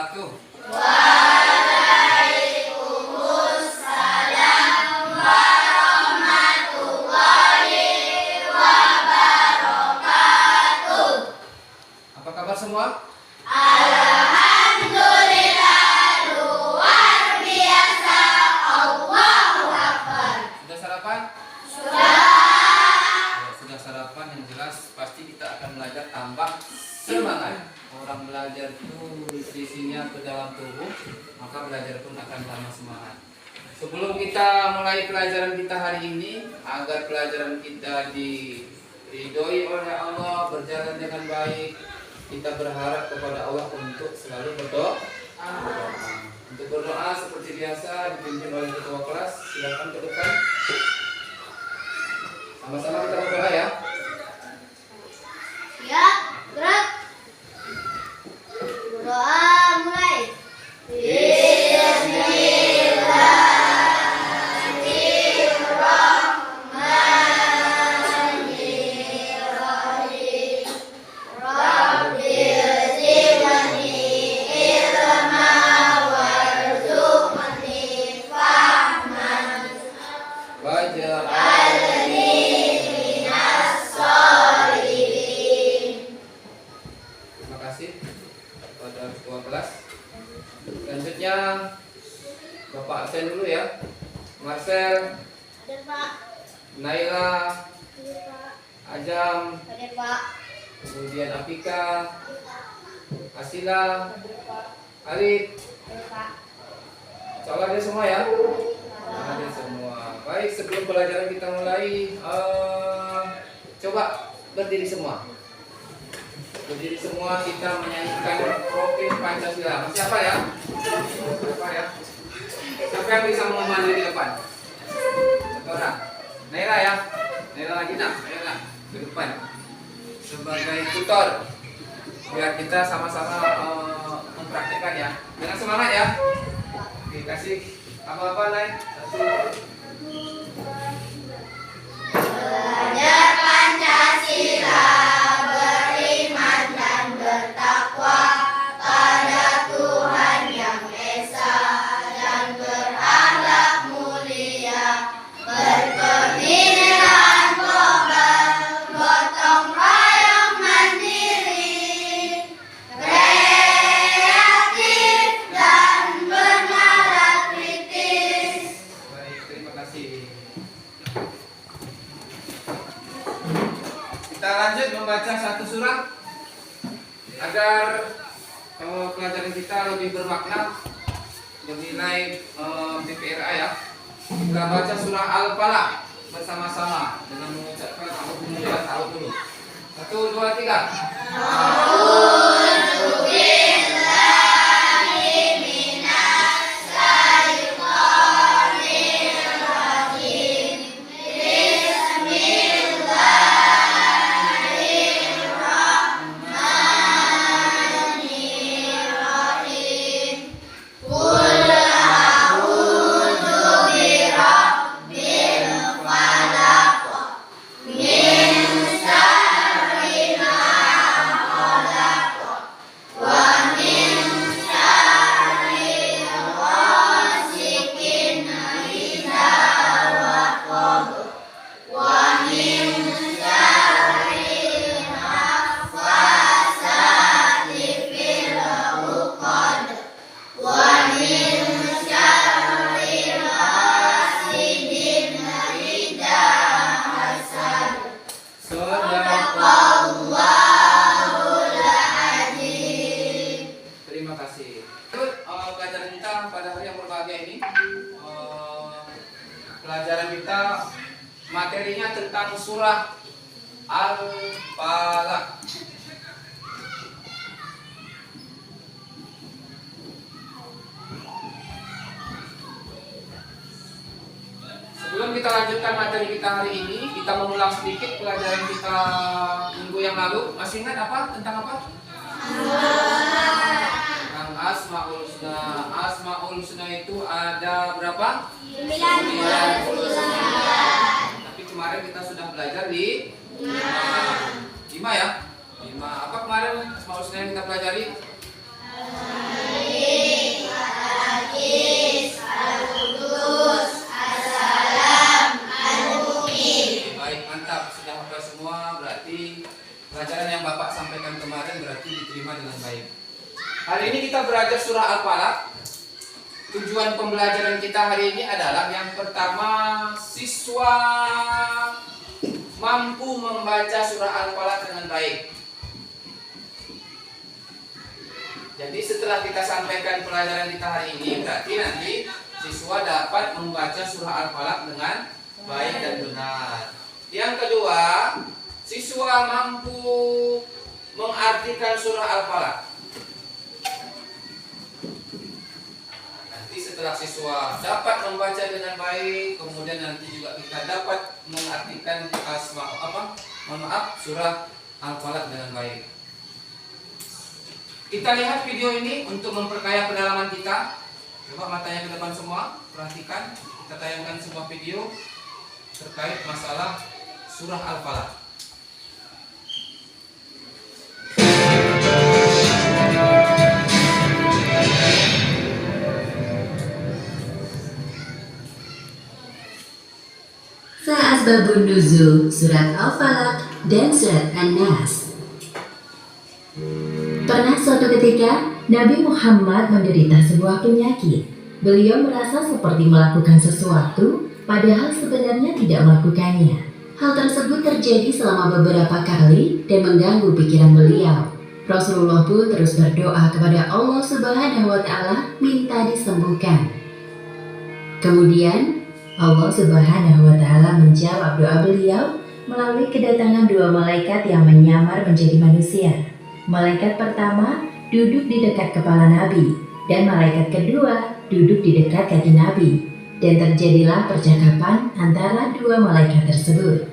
wabarakatuh. Waalaikumsalam warahmatullahi wabarakatuh. Apa kabar semua? Alhamdulillah, luar biasa. Allahu Akbar. Sudah sarapan? Sudah. Ya, sudah sarapan, yang jelas pasti kita akan belajar tambah semangat. Orang belajar itu nutrisinya ke dalam tubuh, maka belajar pun akan tambah semangat. Sebelum kita mulai pelajaran kita hari ini, agar pelajaran kita diridhoi oleh Allah, berjalan dengan baik, kita berharap kepada Allah untuk selalu berdoa. Untuk berdoa seperti biasa dipimpin oleh ketua kelas. Silakan ke depan. Sama-sama kita berdoa ya. Siap, gerak. Doa mulai. Bismillahirrahmanirrahim. Rabbil zidni ilma warzuqni fahman waj'alni minas sholihin. Terima kasih kepada ketua kelas. Selanjutnya Bapak absen dulu ya. Marcel, Hadir, Pak. Naila, Hadir, Pak. Ajam, Hadir, Pak. kemudian Apika, Asila, Hadir, Pak. Arif. Hadir, Pak. Insyaallah ada semua ya. Ada semua. Baik, sebelum pelajaran kita mulai, coba berdiri semua. Berdiri semua, kita menyanyikan Profil Pancasila. Masih apa ya? Apa ya? Siapa yang bisa memandu di depan? Satu orang. Naila ya. Naila lagi nak. Ayo nak ke depan. Sebagai tutor, biar kita sama-sama mempraktikkan ya. Dengan semangat ya. Dikasih apa-apa Nay? Satu. Belajar Pancasila, beriman dan bertakwa pada Tuhan Yang Esa dan berakhlak mulia, berpemikiran global, gotong royong mandiri, kreatif dan bernalar kritis. Baik, terima kasih. Kita lanjut membaca satu surat agar pelajaran kita lebih bermakna, bernilai PPRA ya. Kita baca surah Al-Falaq bersama-sama dengan mengucapkan ta'awudz dulu. 1, 2, 3. A'udzu billahi minas syaitonir rajim. Bismillahirrahmanirrahim. Qul a'udzu birabbil falaq min syarri ma khalaq wa min syarri ghasikin idza waqab wa min syarri naffasati fil 'uqad wa min syarri hasidin idza hasad. Sadaqallahul azim. Terima kasih. Lanjut pelajaran kita pada hari yang berbahagia ini. Pelajaran kita materinya tentang surah Al-Falaq. Sebelum kita lanjutkan materi kita hari ini, kita mengulang sedikit pelajaran kita minggu yang lalu. Masih ingat apa? Tentang apa? Tentang Asmaul Husna. Asmaul Husna itu ada berapa? 99. Tapi kemarin kita sudah belajar di 5 ya? 5. Apa kemarin Asmaul Husna yang kita pelajari? Pelajaran yang Bapak sampaikan kemarin berarti diterima dengan baik. Hari ini kita belajar surah Al-Falaq. Tujuan pembelajaran kita hari ini adalah yang pertama, siswa mampu membaca surah Al-Falaq dengan baik. Jadi setelah kita sampaikan pelajaran kita hari ini, berarti nanti siswa dapat membaca surah Al-Falaq dengan baik dan benar. Yang kedua, siswa mampu mengartikan surah Al-Falaq. Nanti setelah siswa dapat membaca dengan baik, kemudian nanti juga kita dapat mengartikan surah Al-Falaq dengan baik. Kita lihat video ini untuk memperkaya pendalaman kita. Coba matanya ke depan semua, perhatikan. Kita tayangkan sebuah video terkait masalah surah Al-Falaq. Asbabun Nuzul Surat Al-Falaq dan Surat An-Nas. Pernah suatu ketika Nabi Muhammad menderita sebuah penyakit. Beliau merasa seperti melakukan sesuatu, padahal sebenarnya tidak melakukannya. Hal tersebut terjadi selama beberapa kali dan mengganggu pikiran beliau. Rasulullah pun terus berdoa kepada Allah Subhanahu wa Ta'ala minta disembuhkan. Kemudian Allah Subhanahu wa Ta'ala menjawab doa beliau melalui kedatangan dua malaikat yang menyamar menjadi manusia. Malaikat pertama duduk di dekat kepala Nabi, dan malaikat kedua duduk di dekat kaki Nabi, dan terjadilah percakapan antara dua malaikat tersebut.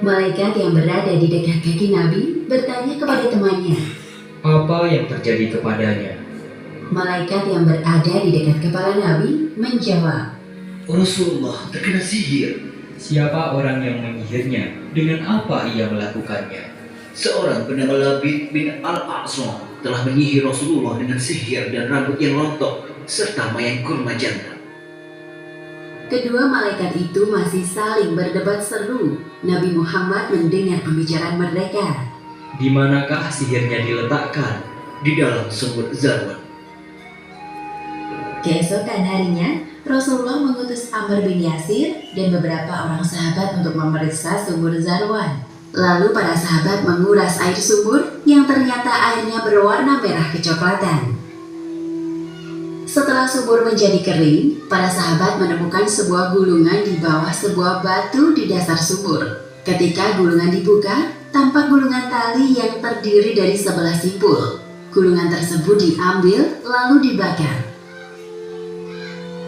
Malaikat yang berada di dekat kaki Nabi bertanya kepada temannya, "Apa yang terjadi kepadanya?" Malaikat yang berada di dekat kepala Nabi menjawab, "Rasulullah terkena sihir." "Siapa orang yang menyihirnya? Dengan apa ia melakukannya?" Seorang bernama Labid bin Al-A'sam telah menyihir Rasulullah dengan sihir dan rambut yang rontok serta mayat kurma jantan. Kedua malaikat itu masih saling berdebat seru. Nabi Muhammad mendengar pembicaraan mereka. "Di manakah sihirnya diletakkan?" Di dalam sumur Zarwan. Keesokan harinya, Rasulullah mengutus Amr bin Yasir dan beberapa orang sahabat untuk memeriksa sumur Zarwan. Lalu para sahabat menguras air sumur yang ternyata airnya berwarna merah kecoklatan. Setelah sumur menjadi kering, para sahabat menemukan sebuah gulungan di bawah sebuah batu di dasar sumur. Ketika gulungan dibuka, tampak gulungan tali yang terdiri dari 11 simpul. Gulungan tersebut diambil lalu dibakar.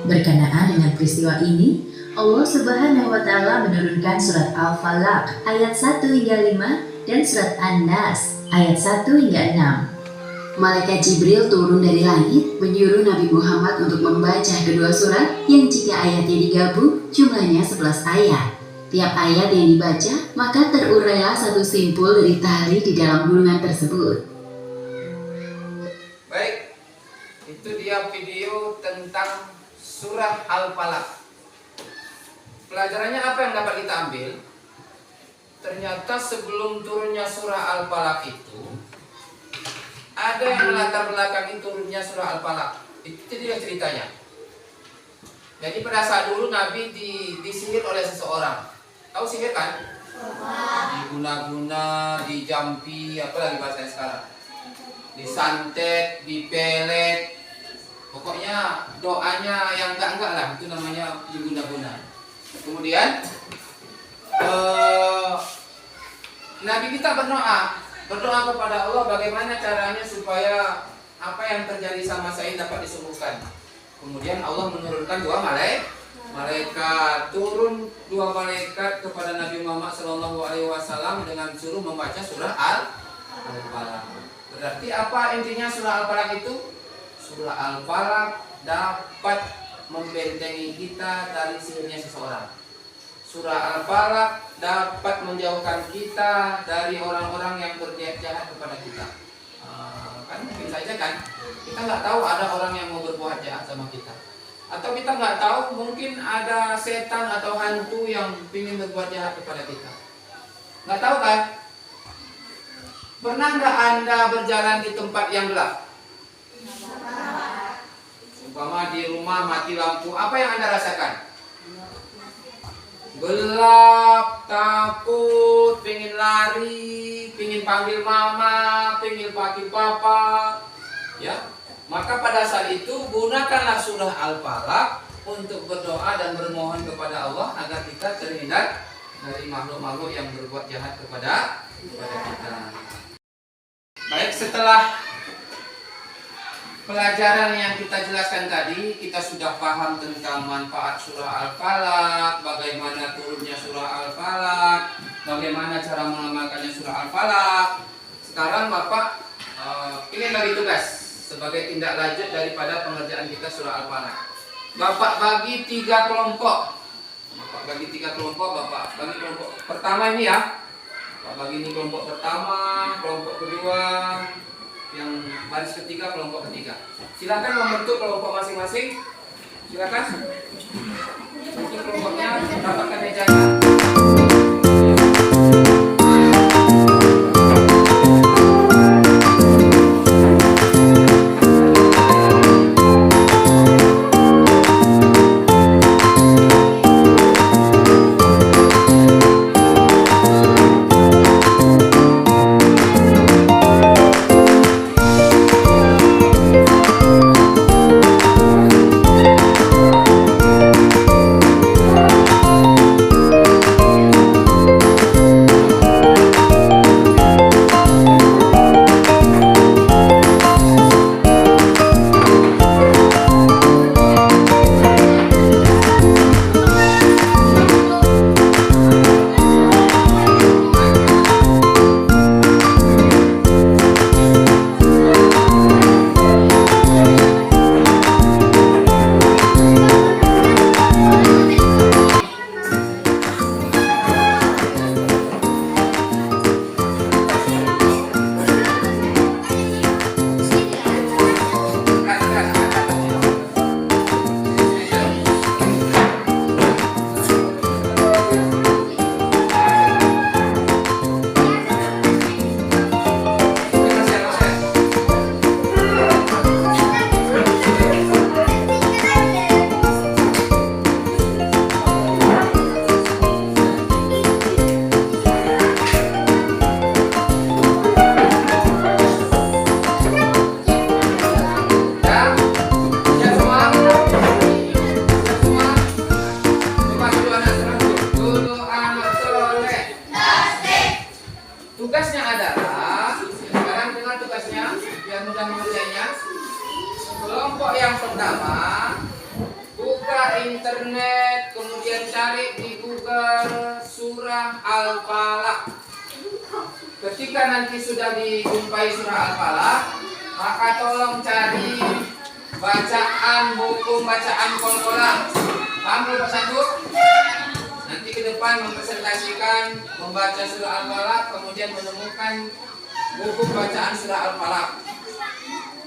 Berkenaan dengan peristiwa ini, Allah Subhanahu wa Ta'ala menurunkan surat Al-Falaq ayat 1 hingga 5 dan surat An-Nas ayat 1 hingga 6. Malaikat Jibril turun dari langit menyuruh Nabi Muhammad untuk membaca kedua surat yang jika ayatnya digabung jumlahnya 11 ayat. Tiap ayat yang dibaca maka terurailah satu simpul dari tali di dalam gulungan tersebut. Baik, itu dia video tentang surah Al-Falaq. Pelajarannya apa yang dapat kita ambil? Ternyata sebelum turunnya surah Al-Falaq itu ada yang melatar belakangi turunnya surah Al-Falaq. Itu dia ceritanya. Jadi pada saat dulu Nabi disihir oleh seseorang. Tahu sihir kan? Diguna-guna, dijampi, apa lagi bahasanya sekarang? Disantet, dipelet. Pokoknya doanya yang enggak lah, itu namanya diguna-guna. Kemudian Nabi kita berdoa kepada Allah bagaimana caranya supaya apa yang terjadi sama saya dapat disembuhkan. Kemudian Allah menurunkan dua malaikat, turun dua malaikat kepada Nabi Muhammad SAW dengan suruh membaca surah Al-Falaq. Berarti apa intinya surah Al-Falaq itu? Surah Al-Falaq dapat membentengi kita dari sihirnya seseorang. Surah Al-Falaq dapat menjauhkan kita dari orang-orang yang berniat jahat kepada kita. Kan mungkin saja kan, kita nggak tahu ada orang yang mau berbuat jahat sama kita. Atau kita nggak tahu mungkin ada setan atau hantu yang ingin berbuat jahat kepada kita. Nggak tahu kan? Pernah nggak Anda berjalan di tempat yang gelap? Umpama di rumah mati lampu, apa yang Anda rasakan? Gelap, takut, pengen lari, pengen panggil mama, pengen panggil papa, ya. Maka pada saat itu gunakanlah surah Al-Falaq untuk berdoa dan bermohon kepada Allah agar kita terhindar dari makhluk-makhluk yang berbuat jahat kepada kita. Baik, setelah pelajaran yang kita jelaskan tadi, kita sudah paham tentang manfaat surah Al-Falaq, bagaimana turunnya surah Al-Falaq, bagaimana cara mengamalkannya surah Al-Falaq. Sekarang Bapak ingin bagi tugas sebagai tindak lanjut daripada pengerjaan kita surah Al-Falaq. Bapak bagi 3 kelompok. Bapak bagi 3 kelompok, Bapak bagi kelompok pertama ini ya. Bapak bagi ini kelompok pertama, kelompok kedua, yang baris ketiga, kelompok ketiga. Silakan membentuk kelompok masing-masing. Silakan. Bikin kelompoknya, rapatkan mejanya. Tugasnya adalah, sekarang dengar tugasnya, biar mudah mengerjanya. Kelompok yang pertama, buka internet, kemudian cari di Google surah Al-Falaq. Ketika nanti sudah dijumpai surah Al-Falaq, maka tolong cari bacaan buku bacaan Qalqalah. Paham Bapak Satu? Nanti ke depan mempresentasikan membaca surah Al-Falaq, kemudian menemukan buku bacaan surah Al-Falaq.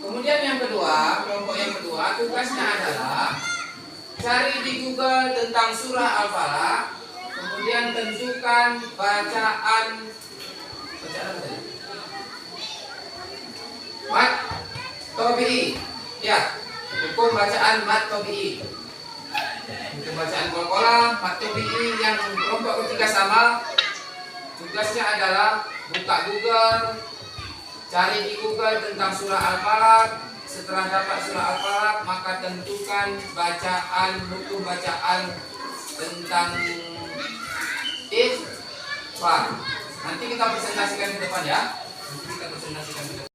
Kemudian yang kedua, kelompok yang kedua, tugasnya adalah cari di Google tentang surah Al-Falaq, kemudian tentukan bacaan apa tadi? Mat Tobi'i. Ya, hukum bacaan Mat Tobi'i. Hukum bacaan Qalqalah, Mat Tobi'i yang kelompok ketiga sama. Tugasnya adalah buka Google, cari di Google tentang surah Al-Falaq. Setelah dapat surah Al-Falaq, maka tentukan bacaan, hukum bacaan tentang ikhfa. Nanti kita presentasikan di depan ya. Nanti kita presentasikan di depan.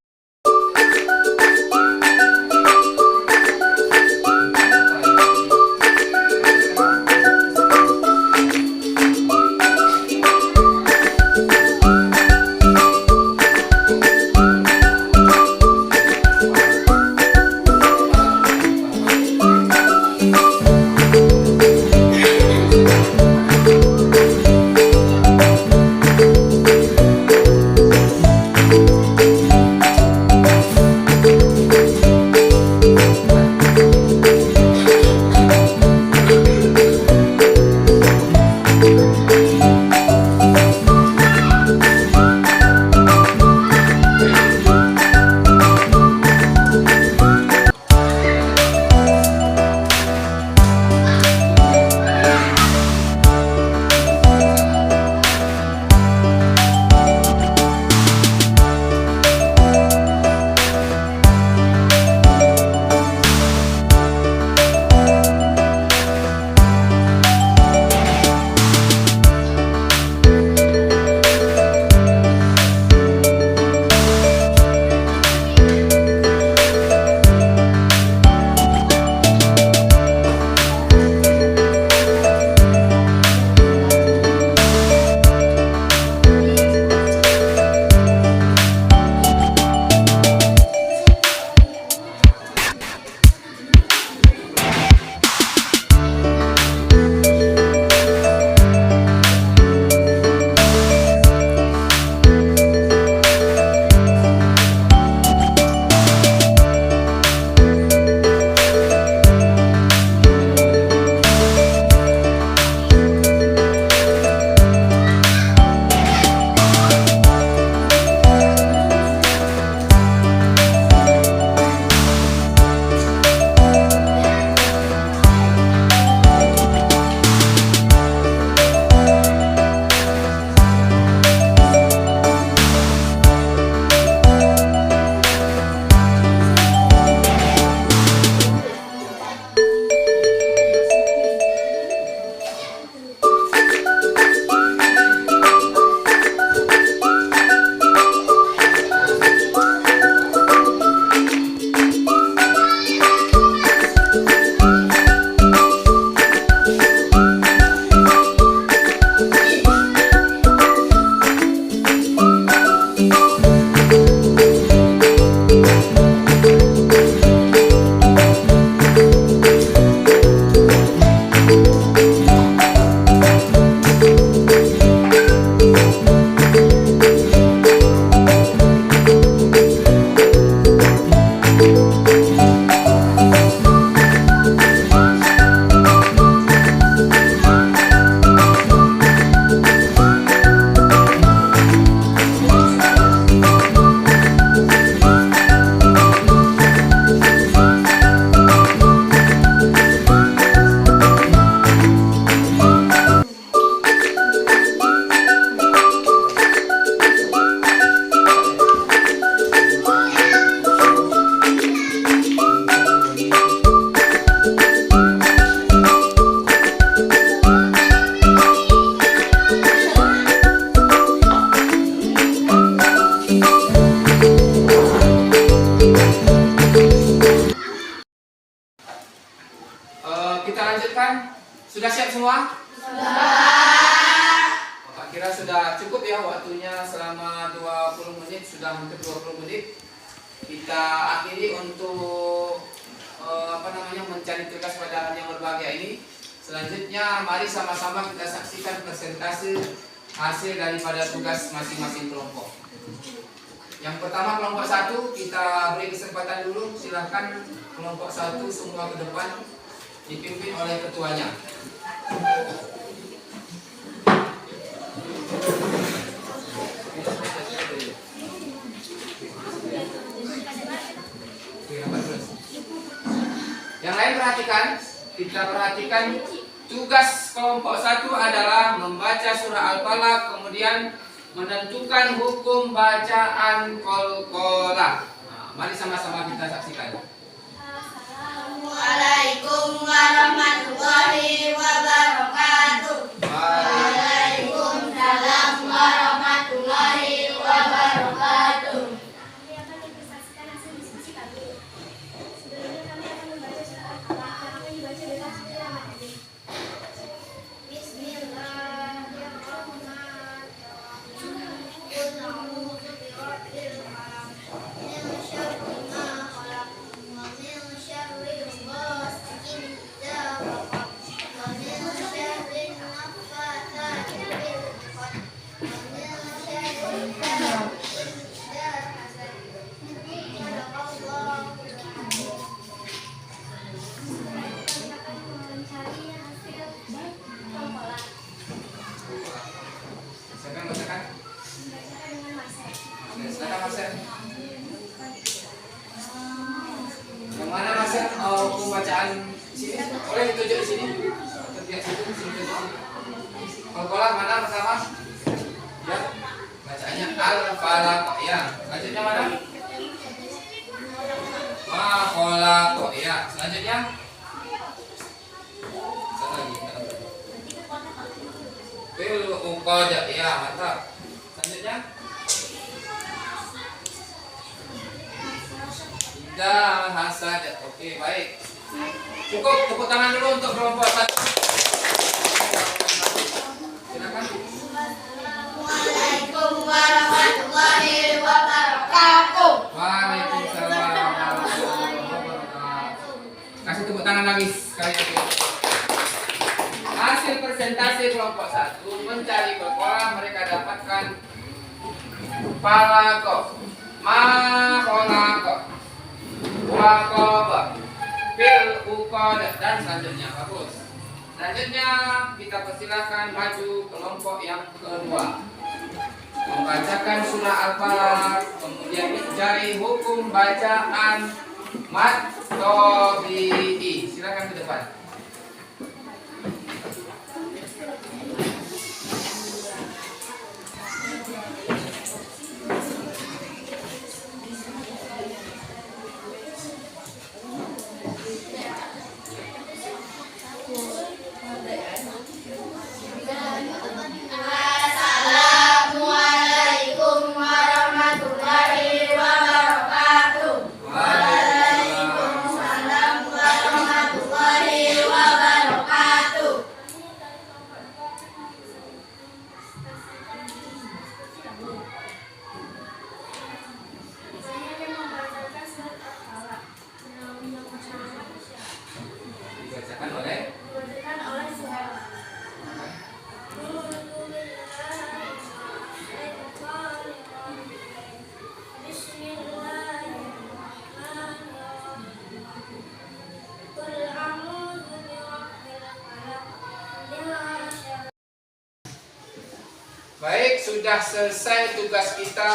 semua? Bapak kira sudah cukup ya waktunya selama 20 menit, sudah hampir 20 menit. Kita akhiri untuk mencari tugas pada hari yang berbahagia ini. Selanjutnya mari sama-sama kita saksikan persentase hasil daripada tugas masing-masing kelompok. Yang pertama kelompok 1 kita beri kesempatan dulu, silahkan kelompok 1 semua ke depan dipimpin oleh ketuanya. Yang lain perhatikan, kita perhatikan tugas kelompok 1 adalah membaca surah Al-Falaq, kemudian menentukan hukum bacaan Qalqalah. Nah, mari sama-sama kita saksikan. Assalamualaikum warahmatullahi wabarakatuh. Waalaikumsalam warahmatullahi wabarakatuh. Kami akan mempresentasikan hasil diskusi kami. Sebelumnya kami akan membaca surat Al-Falaq yang akan dibaca dengan Bismillahirrahmanirrahim. Qul a'udzu birabbil falaq min syarri ma khalaq wa min syarri ghasiqin idza waqab wa min syarri naffatsati fil 'uqad wa min syarri hasidin idza hasad. Sadaqallahul azim. Kami akan mencari hasil Al-Falaq. Silakan bacakan. Membacakan dengan Marcel. Silakan Marcel. Yang mana Marcel hukum bacaan sini? Boleh ditunjuk di sini. Terlihat situ, sini tunjuk sini. Qalqalah mana pertama? Ya. Bacaannya Al-Falaq. Ya. Selanjutnya mana? Ma khalaq. Ya. Selanjutnya satu lagi. Fil uqad. Ya, mantap. Selanjutnya Ida hasad. Oke, baik. Cukup, tepuk tangan dulu untuk kelompok 1. Silakan. Assalamualaikum warahmatullahi wabarakatuh. Waalaikumsalam warahmatullahi wabarakatuh. Kasih tepuk tangan lagi sekali lagi. Hasil presentasi kelompok 1 mencari Qalqalah, mereka dapatkan falaq, ma khalaq, waqab, fil uqad, dan selanjutnya. Bagus. Selanjutnya kita persilahkan maju kelompok yang kedua, membacakan surah Al-Falaq, kemudian mencari hukum bacaan mad tabi'i. Silakan ke depan. Assalamualaikum warahmatullahi wabarakatuh. Waalaikumsalam warahmatullahi wabarakatuh. Saya akan membacakan surat Al-Falaq yang Dibacakan oleh dibacakan oleh Suhaila. Baik, sudah selesai tugas kita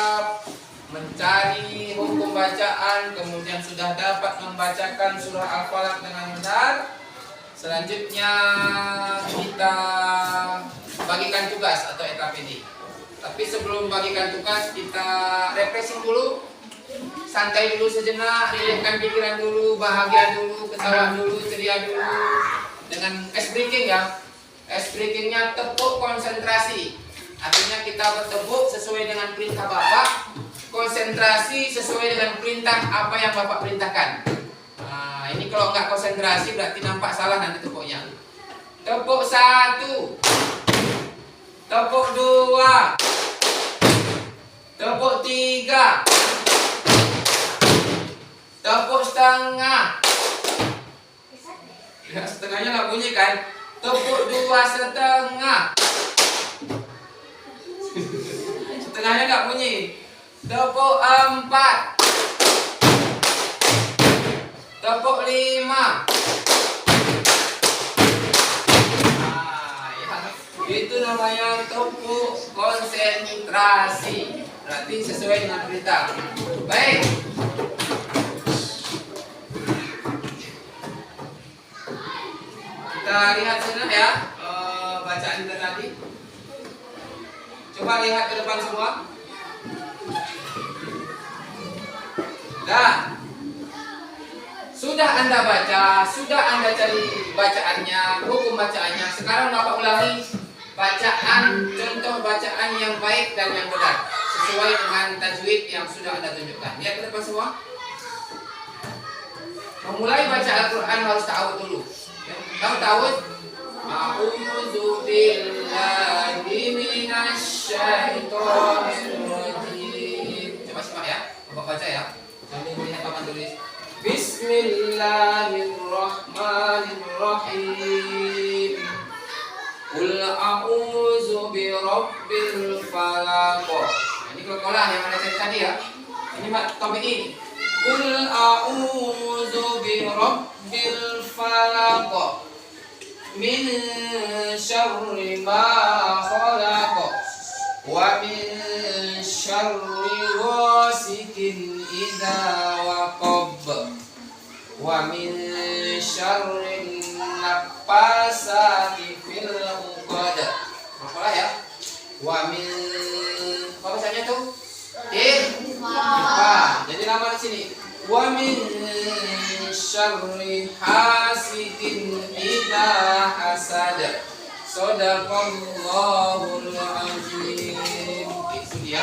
mencari hukum bacaan, kemudian sudah dapat membacakan surah Al-Falaq dengan benar. Selanjutnya kita bagikan tugas atau EKPD. Tapi sebelum bagikan tugas kita refreshing dulu, santai dulu sejenak, rilekkan pikiran dulu, bahagia dulu, ketawa dulu, ceria dulu. Dengan ice breaking ya, ice breakingnya tepuk konsentrasi. Artinya kita bertepuk sesuai dengan perintah Bapak, konsentrasi sesuai dengan perintah apa yang Bapak perintahkan. Nah, ini kalau nggak konsentrasi berarti nampak salah nanti tepuknya. Tepuk 1. Tepuk 2. Tepuk 3. Tepuk setengah. Ya, setengahnya nggak bunyi kan? Tepuk 2,5. Setengahnya nggak bunyi. Tepuk 4. Tepuk 5. Nah, ya. Itu namanya tepuk konsentrasi. Berarti sesuai dengan berita. Baik. Kita lihat sana ya bacaan kita tadi. Coba lihat ke depan semua. Nah, sudah Anda baca, sudah Anda cari bacaannya, hukum bacaannya. Sekarang Bapak ulangi bacaan, contoh bacaan yang baik dan yang benar sesuai dengan tajwid yang sudah Anda tunjukkan. Lihat ke depan semua. Memulai baca Al-Quran harus ta'awud dulu. Kamu ta'awud? A'udzu billahi minasyaitonir rajim. Coba simak ya. Bapak baca ya. Sambil melihat papan tulis. Bismillahirrahmanirrahim. Qul a'udzu birabbil falaq. Ini kalau yang Anda cari tadi ya. Ini topik ini. Qul a'udzu birabbil falaq min syarri ma khalaq wa min syarri ghasikin idza waqab wa min syarri naffasati fil 'uqad. Apa ya? Wa min apa bacanya tuh? Jadi nama di sini. Wa min syarri hasidin idza hasad. Shadaqallahul azim. Itu dia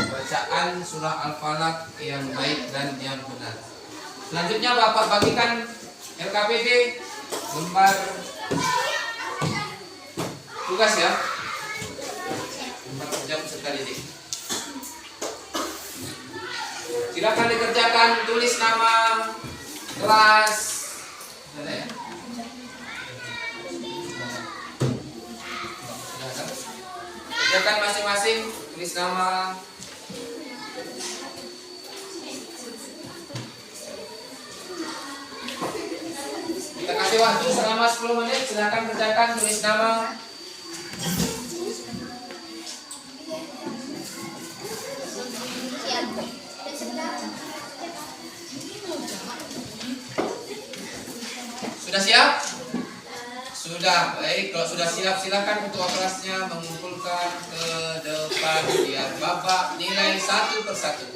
bacaan surah Al-Falaq yang baik dan yang benar. Selanjutnya Bapak bagikan LKPD lembar tugas ya. Lembar kerja peserta didik. Silakan dikerjakan, tulis nama kelas. Ada ya? Kerjakan masing-masing, tulis nama. Kita kasih waktu selama 10 menit. Silakan kerjakan, tulis nama. Sudah siap? Sudah, baik. Kalau sudah siap, silakan ketua kelasnya mengumpulkan ke depan biar Bapak nilai satu persatu.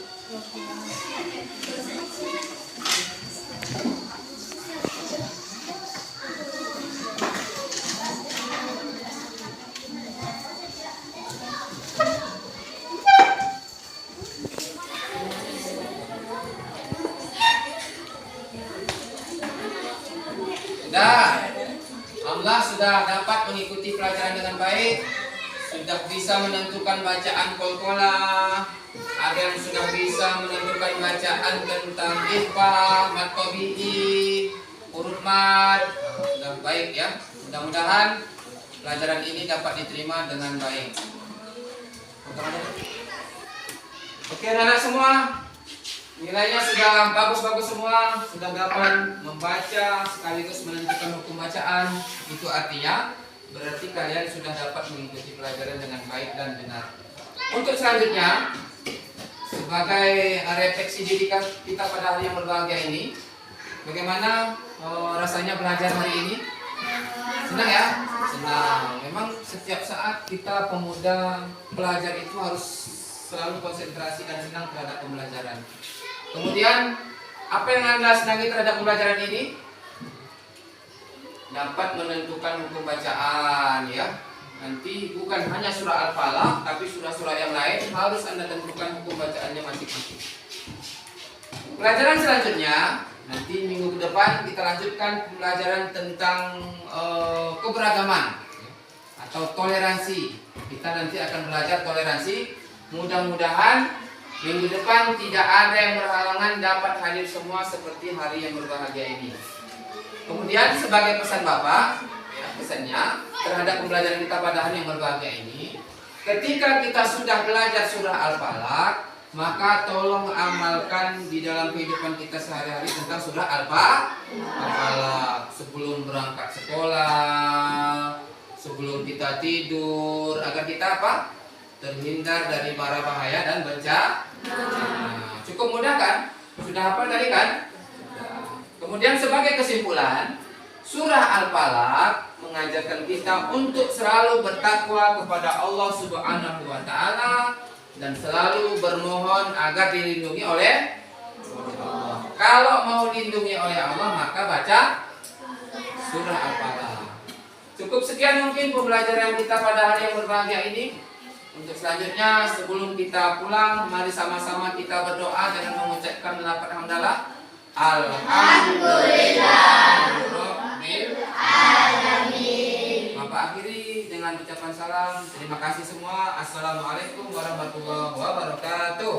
Alhamdulillah sudah dapat mengikuti pelajaran dengan baik, sudah bisa menentukan bacaan qalqalah, ada yang sudah bisa menentukan bacaan tentang ikhfa, mad tabi'i, huruf mad. Sudah baik ya. Mudah-mudahan pelajaran ini dapat diterima dengan baik. Oke anak-anak semua, nilainya sudah bagus-bagus semua, sudah dapat membaca sekaligus menentukan hukum bacaan. Itu artinya berarti kalian sudah dapat mengikuti pelajaran dengan baik dan benar. Untuk selanjutnya, sebagai refleksi diri kita pada hari yang berbahagia ini, bagaimana rasanya belajar hari ini? Senang ya? Senang. Memang setiap saat kita pemuda pelajar itu harus selalu konsentrasi dan senang terhadap pembelajaran. Kemudian, apa yang Anda senangi terhadap pembelajaran ini? Dapat menentukan hukum bacaan ya. Nanti bukan hanya surah Al-Falaq, tapi surah-surah yang lain harus Anda tentukan hukum bacaannya masing-masing. Pelajaran selanjutnya, Nanti minggu depan kita lanjutkan pembelajaran tentang keberagaman atau toleransi. Kita nanti akan belajar toleransi. Mudah-mudahan minggu depan tidak ada yang berhalangan dapat hadir semua seperti hari yang berbahagia ini. Kemudian sebagai pesan Bapak, ya, pesannya terhadap pembelajaran kita pada hari yang berbahagia ini, ketika kita sudah belajar surah Al-Falaq, maka tolong amalkan di dalam kehidupan kita sehari-hari tentang surah Al-Falaq. Sebelum berangkat sekolah, sebelum kita tidur, agar kita apa? Terhindar dari mara bahaya dan bencana. Cukup mudah kan? Sudah hafal tadi kan? Kemudian sebagai kesimpulan, surah Al-Falaq mengajarkan kita untuk selalu bertakwa kepada Allah Subhanahu wa taala dan selalu bermohon agar dilindungi oleh Allah. Kalau mau dilindungi oleh Allah, maka baca surah Al-Falaq. Cukup sekian mungkin pembelajaran kita pada hari yang berbahagia ini. Untuk selanjutnya, sebelum kita pulang, mari sama-sama kita berdoa dengan mengucapkan lafaz hamdalah. Alhamdulillah Rabbil alamin. Bapak akhiri dengan ucapan salam. Terima kasih semua. Assalamualaikum warahmatullahi wabarakatuh.